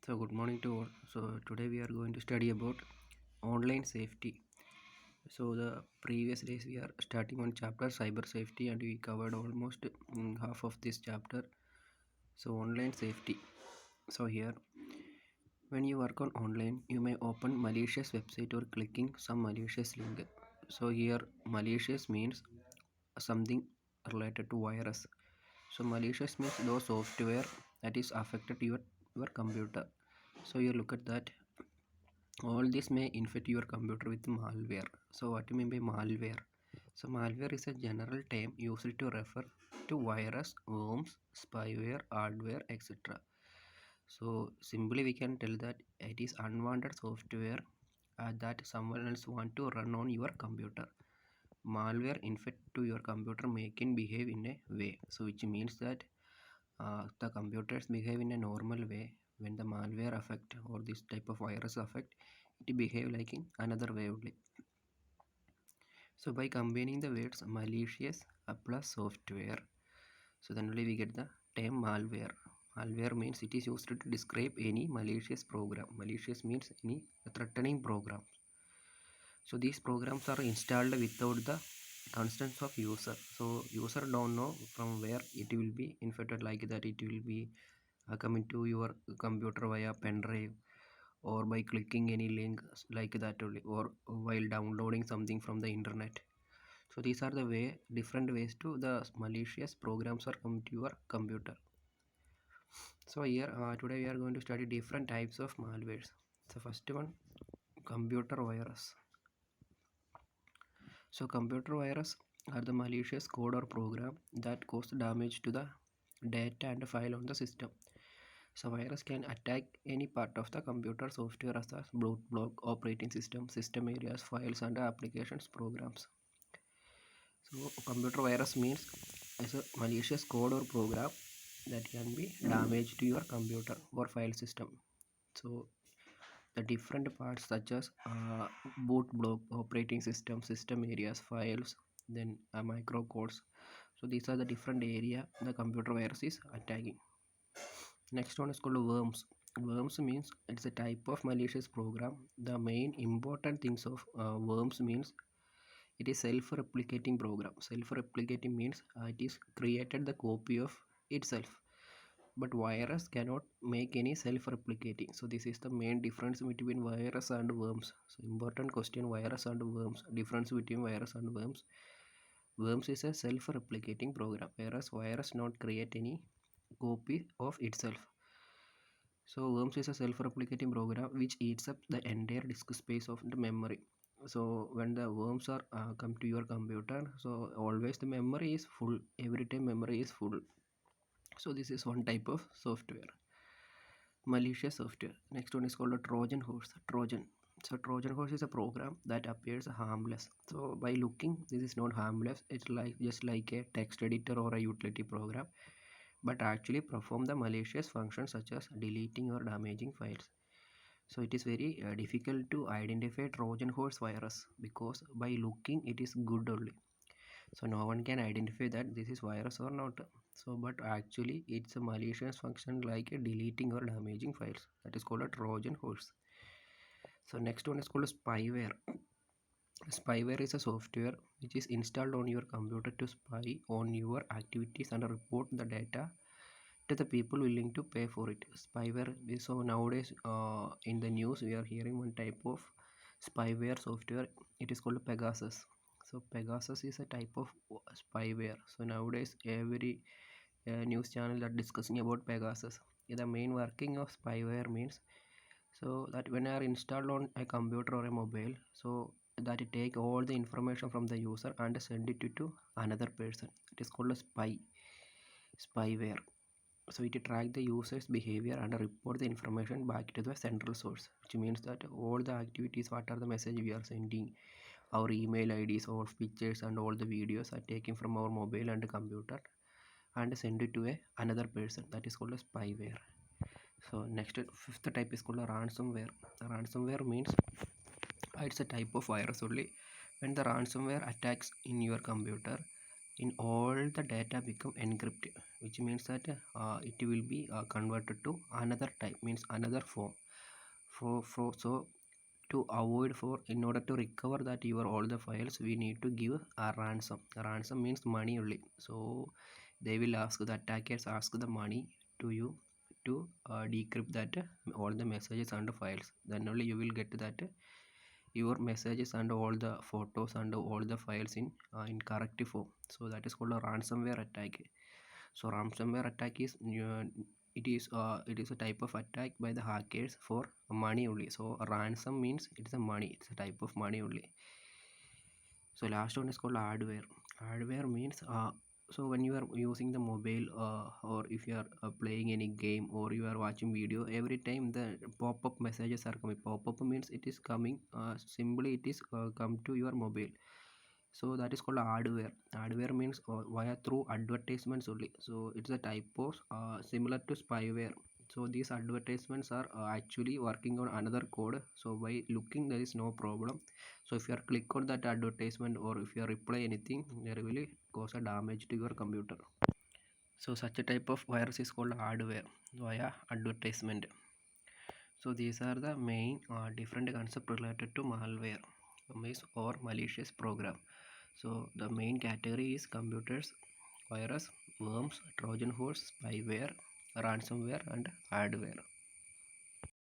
So good morning to all. So today we are going to study about online safety. So the previous days we are starting on chapter cyber safety and we covered almost half of this chapter. So online safety. So here when you work on online you may open malicious website or clicking some malicious link. So here malicious means something related to virus. So malicious means those software that is affected your computer. So you look at that all this may infect your computer with malware. So what do you mean by malware? So malware is a general term used to refer to virus, worms, spyware, hardware, etc. So simply we can tell that it is unwanted software that someone else want to run on your computer. Malware infect to your computer make it behave in a way. So which means that the computers behave in a normal way. When the malware affect or this type of virus affect, it behave like in another way only. So by combining the words malicious plus software, so then only we get the term malware. Malware means it is used to describe any malicious program. Malicious means any threatening program. So these programs are installed without the consent of user. So user don't know from where it will be infected, like that it will be coming to your computer via pen drive or by clicking any link like that only, or while downloading something from the internet. So these are the different ways to the malicious programs are come to your computer. So here today we are going to study different types of malwares. So first one, computer virus. So computer virus are the malicious code or program that cause damage to the data and file on the system. So virus can attack any part of the computer software as a boot block, operating system, system areas, files and applications programs. So computer virus means as a malicious code or program that can be damaged to your computer or file system. So the different parts such as boot block, operating system, system areas, files, then microcodes. So these are the different area the computer virus is attacking. Next one is called worms. Worms means it's a type of malicious program. The main important things of worms means it is self-replicating program. Self-replicating means it is created the copy of itself, but virus cannot make any self-replicating. So this is the main difference between virus and worms. So important question, virus and worms, difference between virus and worms. Worms is a self-replicating program, whereas virus not create any copy of itself. So worms is a self-replicating program which eats up the entire disk space of the memory. So when the worms are come to your computer, so always the memory is full, every time memory is full. So this is one type of software, malicious software. Next one is called a Trojan horse. So Trojan horse is a program that appears harmless. So by looking, this is not harmless. It's like just like a text editor or a utility program, but actually perform the malicious functions such as deleting or damaging files. So it is very difficult to identify Trojan horse virus because by looking it is good only. So no one can identify that this is virus or not. So but actually it's a malicious function like a deleting or damaging files, that is called a Trojan horse. So next one is called spyware. Spyware is a software which is installed on your computer to spy on your activities and report the data to the people willing to pay for it. Spyware is, so nowadays in the news we are hearing one type of spyware software. It is called Pegasus. So Pegasus is a type of spyware. So nowadays every news channel are discussing about Pegasus. The main working of spyware means so that when are installed on a computer or a mobile, so that it take all the information from the user and send it to another person. It is called a spyware. So it track the user's behavior and report the information back to the central source, which means that all the activities, what are the message we are sending, our email IDs, all pictures and all the videos are taken from our mobile and computer and send it to another person. That is called a spyware. So next, fifth type is called a ransomware. Ransomware means it's a type of virus only. When the ransomware attacks in your computer, in all the data become encrypted, which means that it will be converted to another type, means another form. So to avoid, for in order to recover that your all the files, we need to give a ransom. Ransom means money only. So they will ask, the attackers ask the money to you to decrypt that all the messages and files. Then only you will get that your messages and all the photos and all the files in correct form. So that is called a ransomware attack. So ransomware attack is it is a type of attack by the hackers for money only. So ransom means it's a money, it's a type of money only. So last one is called hardware. Hardware means so when you are using the mobile, or if you are playing any game or you are watching video, every time the pop-up messages are coming. Pop-up means it is coming, simply it is come to your mobile. So that is called hardware. Hardware means via through advertisements only. So it's a type of similar to spyware. So these advertisements are actually working on another code. So by looking, there is no problem. So if you are click on that advertisement, or if you are reply anything, there will cause a damage to your computer. So such a type of virus is called hardware via advertisement. So these are the main different concept related to malware, or malicious program. So the main category is computers, virus, worms, Trojan horse, spyware, ransomware, and hardware.